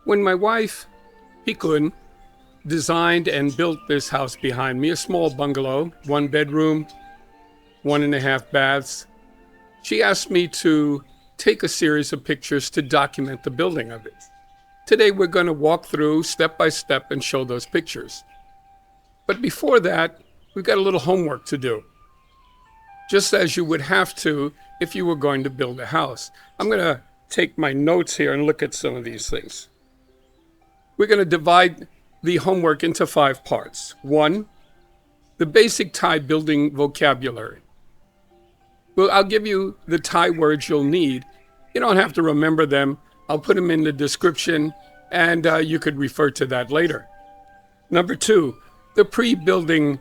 When my wife, Pikun, designed and built this house behind me, a small bungalow, 1 bedroom, 1.5 baths, she asked me to take a series of pictures to document the building of it. Today we're going to walk through step by step and show those pictures. But before that, we've got a little homework to do, just as you would have to if you were going to build a house. I'm going to take my notes here and look at some of these things. We're going to divide the homework into 5 parts. 1, the basic Thai building vocabulary. Well, I'll give you the Thai words you'll need. You don't have to remember them. I'll put them in the description, and you could refer to that later. Number 2, the pre-building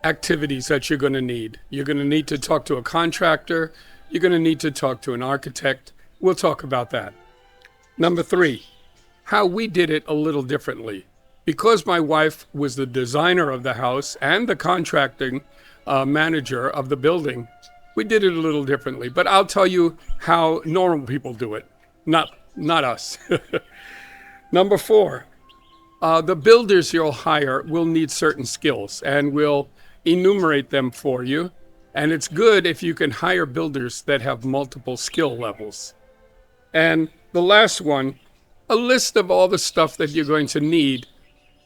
activities that you're going to need. You're going to need to talk to a contractor. You're going to need to talk to an architect. We'll talk about that. Number 3, how we did it a little differently. Because my wife was the designer of the house and the contracting manager of the building, we did it a little differently. But I'll tell you how normal people do it, not us. Number 4, the builders you'll hire will need certain skills, and we'll enumerate them for you. And it's good if you can hire builders that have multiple skill levels. And the last one, a list of all the stuff that you're going to need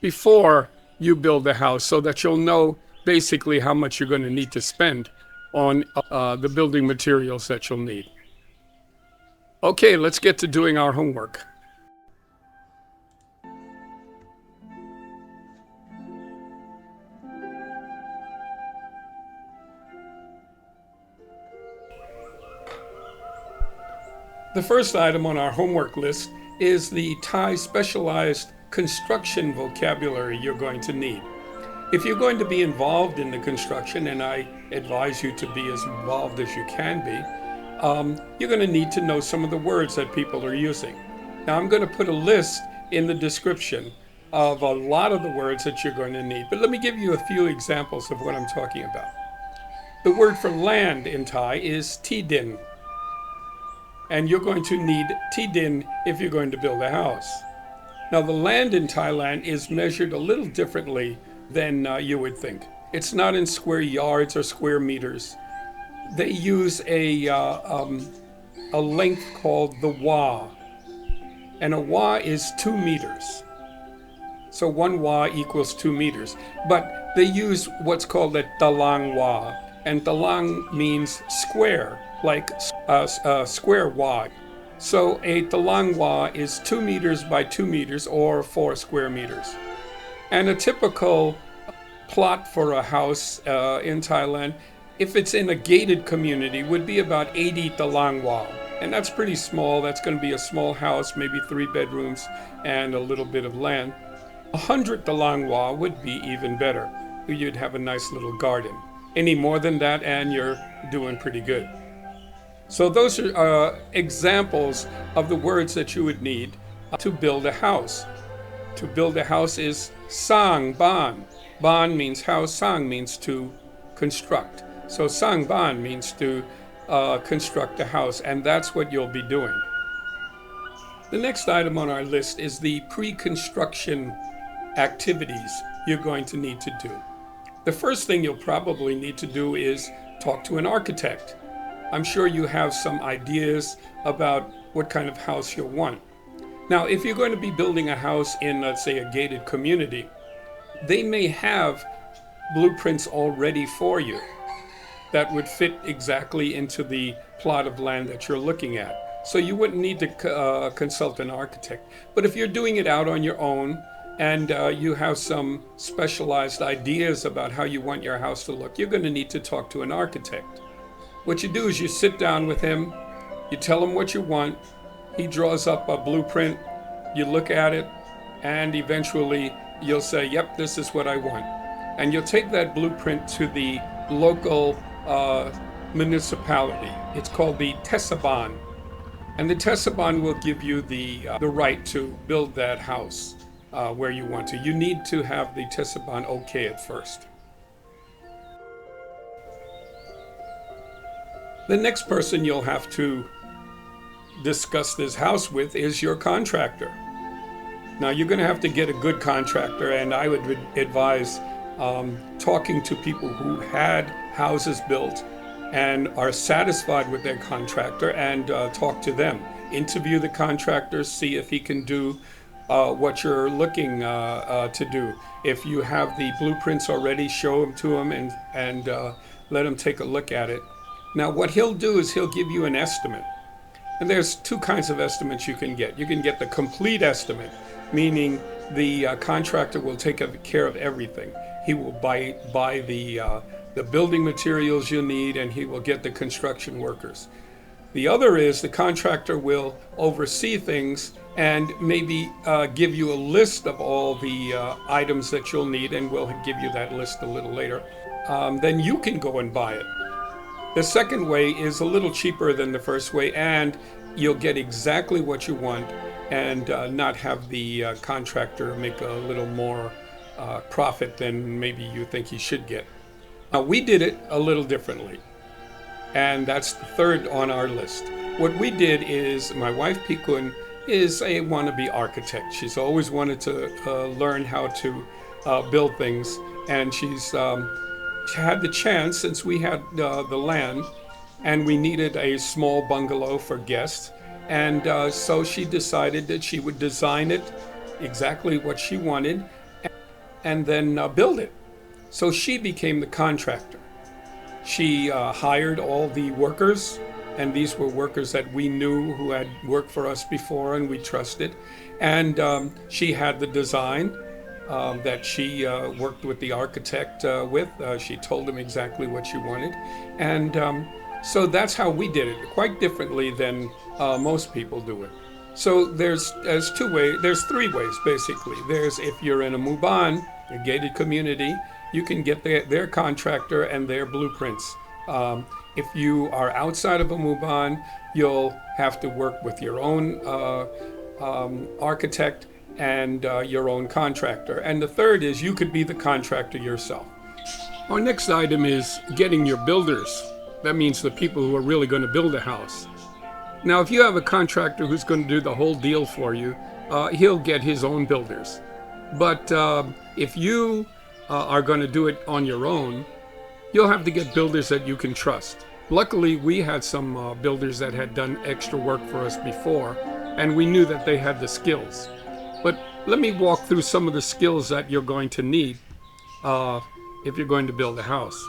before you build a house, so that you'll know basically how much you're going to need to spend on the building materials that you'll need. Okay, let's get to doing our homework. The first item on our homework list is the Thai specialized construction vocabulary you're going to need. If you're going to be involved in the construction, and I advise you to be as involved as you can be, you're going to need to know some of the words that people are using. Now, I'm going to put a list in the description of a lot of the words that you're going to need, but let me give you a few examples of what I'm talking about. The word for land in Thai is tidin, and you're going to need tidin if you're going to build a house. Now, the land in Thailand is measured a little differently than you would think. It's not in square yards or square meters. They use a length called the wa, and a wa is 2 meters. So 1 wa equals 2 meters. But they use what's called a Talang wa, and Talang means square, like a square wa. So a Talang wa is 2 meters by 2 meters, or 4 square meters. And a typical plot for a house in Thailand, if it's in a gated community, would be about 80 talang wah. And that's pretty small. That's going to be a small house, maybe 3 bedrooms and a little bit of land. 100 talang wah would be even better. You'd have a nice little garden. Any more than that, and you're doing pretty good. So those are examples of the words that you would need to build a house. To build a house is Saang Baan. Baan means house, Saang means to construct. So Saang Baan means to construct a house, and that's what you'll be doing. The next item on our list is the pre-construction activities you're going to need to do. The first thing you'll probably need to do is talk to an architect. I'm sure you have some ideas about what kind of house you'll want. Now, if you're going to be building a house in, let's say, a gated community, they may have blueprints already for you that would fit exactly into the plot of land that you're looking at. So you wouldn't need to consult an architect. But if you're doing it out on your own and you have some specialized ideas about how you want your house to look, you're going to need to talk to an architect. What you do is you sit down with him, you tell him what you want, he draws up a blueprint, you look at it, and eventually you'll say, yep, this is what I want. And you'll take that blueprint to the local municipality. It's called the Tesabaan. And the Tesabaan will give you the right to build that house where you want to. You need to have the Tesabaan okay it first. The next person you'll have to discuss this house with is your contractor. Now you're going to have to get a good contractor, and I would advise talking to people who had houses built and are satisfied with their contractor, and talk to them. Interview the contractor, see if he can do what you're looking to do. If you have the blueprints already, show them to him and let him take a look at it. Now what he'll do is he'll give you an estimate. And there's two kinds of estimates you can get. You can get the complete estimate, meaning the contractor will take care of everything. He will buy the building materials you need, and he will get the construction workers. The other is the contractor will oversee things and maybe give you a list of all the items that you'll need, and we'll give you that list a little later. Then you can go and buy it. The second way is a little cheaper than the first way, and you'll get exactly what you want and not have the contractor make a little more profit than maybe you think he should get. Now, we did it a little differently, and that's the third on our list. What we did is, my wife Pikun is a wannabe architect. She's always wanted to learn how to build things, and she's had the chance, since we had the land and we needed a small bungalow for guests, and so she decided that she would design it exactly what she wanted and then build it. So she became the contractor. She hired all the workers, and these were workers that we knew who had worked for us before and we trusted, and she had the design that she worked with the architect with. She told him exactly what she wanted, and so that's how we did it, quite differently than most people do it. So there's three ways basically. There's, if you're in a Muban, a gated community, you can get their contractor and their blueprints. If you are outside of a Muban, you'll have to work with your own architect and your own contractor. And the third is you could be the contractor yourself. Our next item is getting your builders. That means the people who are really going to build a house. Now, if you have a contractor who's going to do the whole deal for you, he'll get his own builders. But if you are going to do it on your own, you'll have to get builders that you can trust. Luckily, we had some builders that had done extra work for us before, and we knew that they had the skills. But let me walk through some of the skills that you're going to need if you're going to build a house.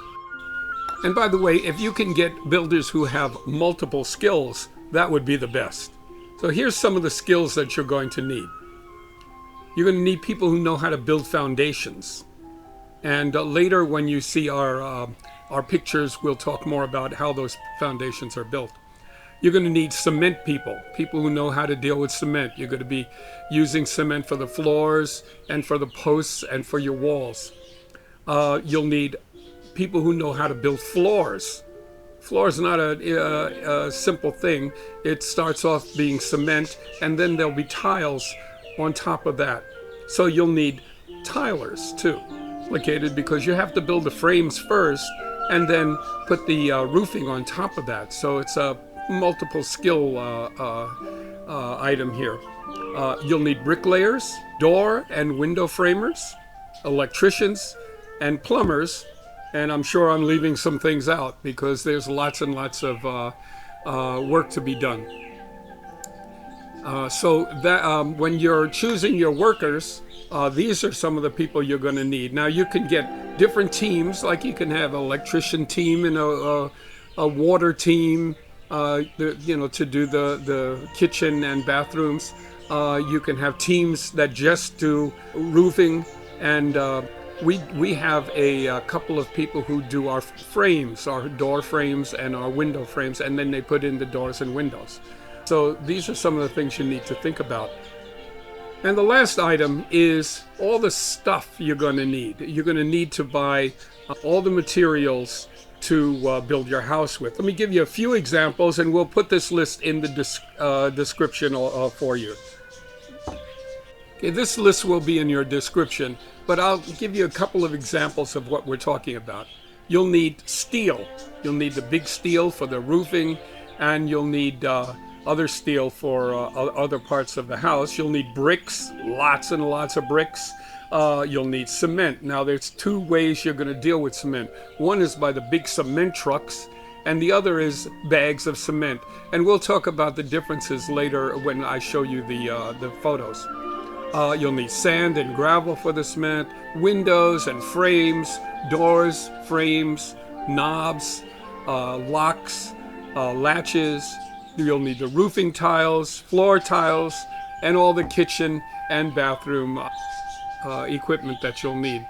And by the way, if you can get builders who have multiple skills, that would be the best. So here's some of the skills that you're going to need. You're going to need people who know how to build foundations. And later, when you see our pictures, we'll talk more about how those foundations are built. You're going to need cement people who know how to deal with cement. You're going to be using cement for the floors and for the posts and for your walls. You'll need people who know how to build floors. Floors are not a simple thing. It starts off being cement, and then there'll be tiles on top of that. So you'll need tilers too. Complicated because you have to build the frames first and then put the roofing on top of that. So it's a multiple skill item here. You'll need bricklayers, door and window framers, electricians, and plumbers. And I'm sure I'm leaving some things out because there's lots and lots of work to be done. So that when you're choosing your workers, these are some of the people you're going to need. Now you can get different teams, like you can have an electrician team and a water team, to do the kitchen and bathrooms. You can have teams that just do roofing, and we have a couple of people who do our frames, our door frames and our window frames, and then they put in the doors and windows. So these are some of the things you need to think about. And the last item is all the stuff you're going to need. You're going to need to buy all the materials to build your house with. Let me give you a few examples, and we'll put this list in the description for you. Okay, this list will be in your description, but I'll give you a couple of examples of what we're talking about. You'll need steel. You'll need the big steel for the roofing, and you'll need other steel for other parts of the house. You'll need bricks, lots and lots of bricks. You'll need cement. Now there's two ways you're going to deal with cement. One is by the big cement trucks, and the other is bags of cement. And we'll talk about the differences later when I show you the photos. You'll need sand and gravel for the cement, windows and frames, doors, frames, knobs, locks, latches. You'll need the roofing tiles, floor tiles, and all the kitchen and bathroom equipment that you'll need.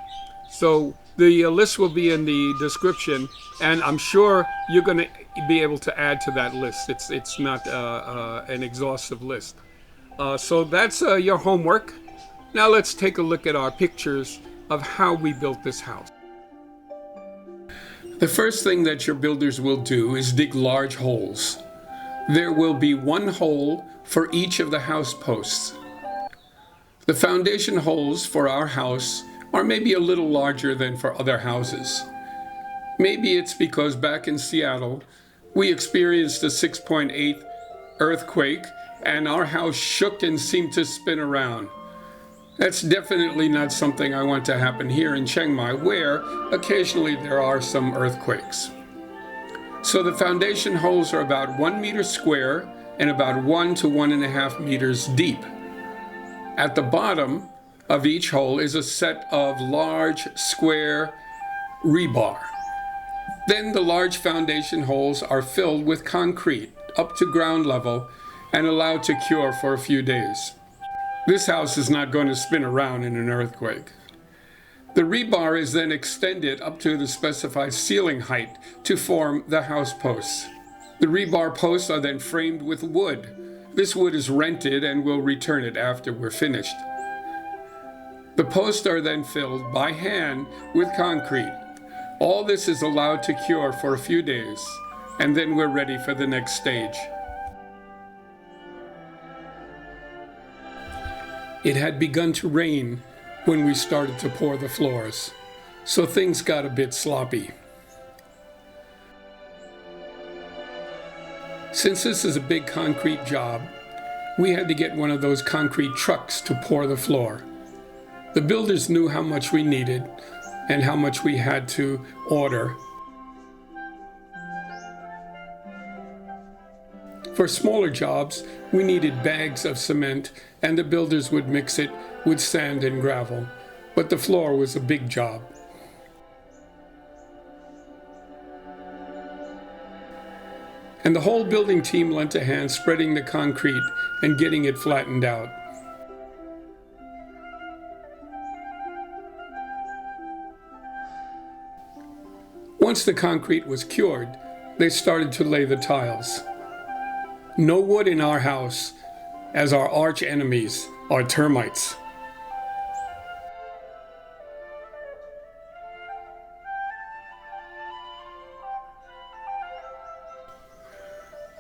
So the list will be in the description, and I'm sure you're going to be able to add to that list. It's not an exhaustive list. So that's your homework. Now let's take a look at our pictures of how we built this house. The first thing that your builders will do is dig large holes. There will be one hole for each of the house posts. The foundation holes for our house are maybe a little larger than for other houses. Maybe it's because back in Seattle, we experienced a 6.8 earthquake and our house shook and seemed to spin around. That's definitely not something I want to happen here in Chiang Mai, where occasionally there are some earthquakes. So the foundation holes are about 1 meter square and about 1 to 1.5 meters deep. At the bottom of each hole is a set of large square rebar. Then the large foundation holes are filled with concrete up to ground level and allowed to cure for a few days. This house is not going to spin around in an earthquake. The rebar is then extended up to the specified ceiling height to form the house posts. The rebar posts are then framed with wood. This wood is rented and we'll return it after we're finished. The posts are then filled by hand with concrete. All this is allowed to cure for a few days, and then we're ready for the next stage. It had begun to rain when we started to pour the floors, so things got a bit sloppy. Since this is a big concrete job, we had to get one of those concrete trucks to pour the floor. The builders knew how much we needed and how much we had to order. For smaller jobs, we needed bags of cement, and the builders would mix it with sand and gravel. But the floor was a big job. And the whole building team lent a hand spreading the concrete and getting it flattened out. Once the concrete was cured, they started to lay the tiles. No wood in our house, as our arch enemies are termites.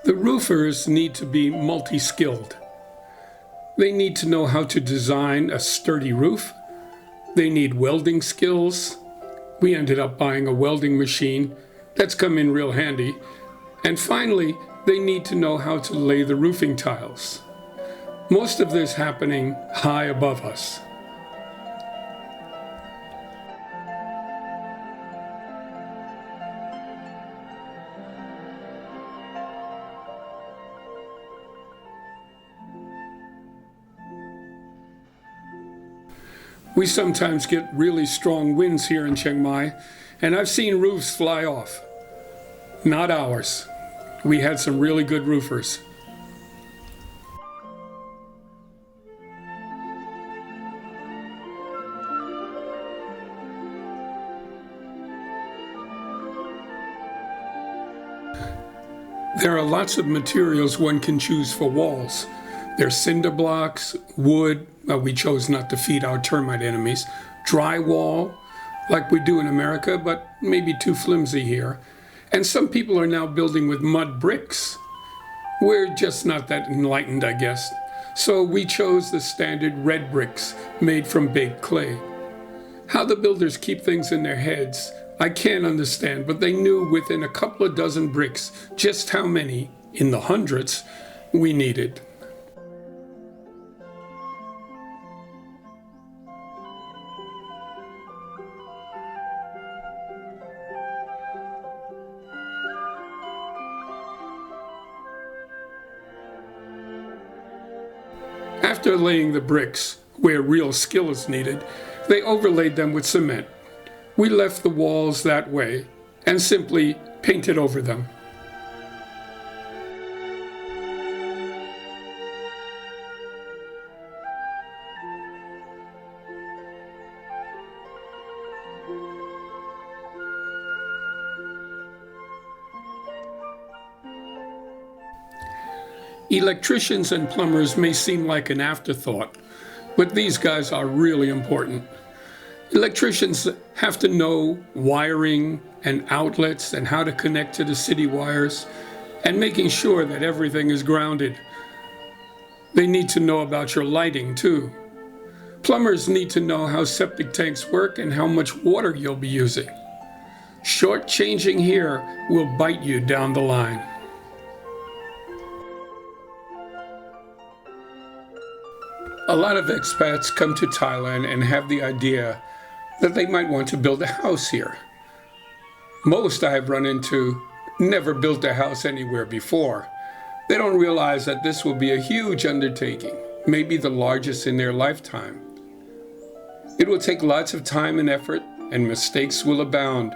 The roofers need to be multi-skilled. They need to know how to design a sturdy roof. They need welding skills. We ended up buying a welding machine. That's come in real handy. And finally, they need to know how to lay the roofing tiles. Most of this happening high above us. We sometimes get really strong winds here in Chiang Mai, and I've seen roofs fly off. Not ours. We had some really good roofers. There are lots of materials one can choose for walls. There's cinder blocks, wood, we chose not to feed our termite enemies, drywall, like we do in America, but maybe too flimsy here. And some people are now building with mud bricks. We're just not that enlightened, I guess. So we chose the standard red bricks made from baked clay. How the builders keep things in their heads, I can't understand, but they knew within a couple of dozen bricks just how many, in the hundreds, we needed. After laying the bricks, where real skill is needed, they overlaid them with cement. We left the walls that way and simply painted over them. Electricians and plumbers may seem like an afterthought, but these guys are really important. Electricians have to know wiring and outlets and how to connect to the city wires and making sure that everything is grounded. They need to know about your lighting too. Plumbers need to know how septic tanks work and how much water you'll be using. Shortchanging here will bite you down the line. A lot of expats come to Thailand and have the idea that they might want to build a house here. Most I have run into never built a house anywhere before. They don't realize that this will be a huge undertaking, maybe the largest in their lifetime. It will take lots of time and effort, and mistakes will abound.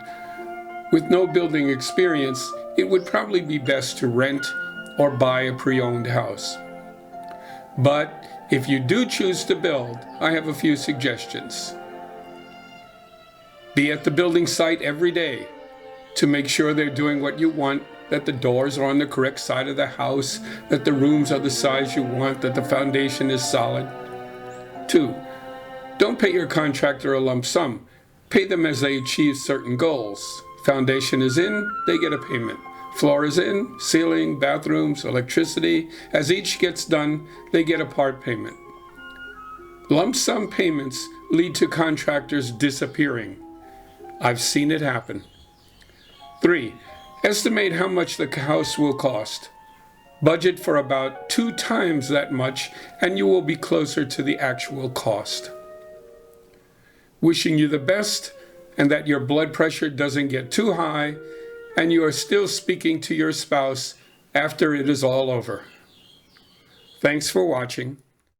With no building experience, it would probably be best to rent or buy a pre-owned house. But if you do choose to build, I have a few suggestions. Be at the building site every day to make sure they're doing what you want, that the doors are on the correct side of the house, that the rooms are the size you want, that the foundation is solid. 2. Don't pay your contractor a lump sum. Pay them as they achieve certain goals. Foundation is in, they get a payment. Floor is in, ceiling, bathrooms, electricity. As each gets done, they get a part payment. Lump sum payments lead to contractors disappearing. I've seen it happen. 3. Estimate how much the house will cost. Budget for about 2 times that much, and you will be closer to the actual cost. Wishing you the best, and that your blood pressure doesn't get too high, and you are still speaking to your spouse after it is all over. Thanks for watching.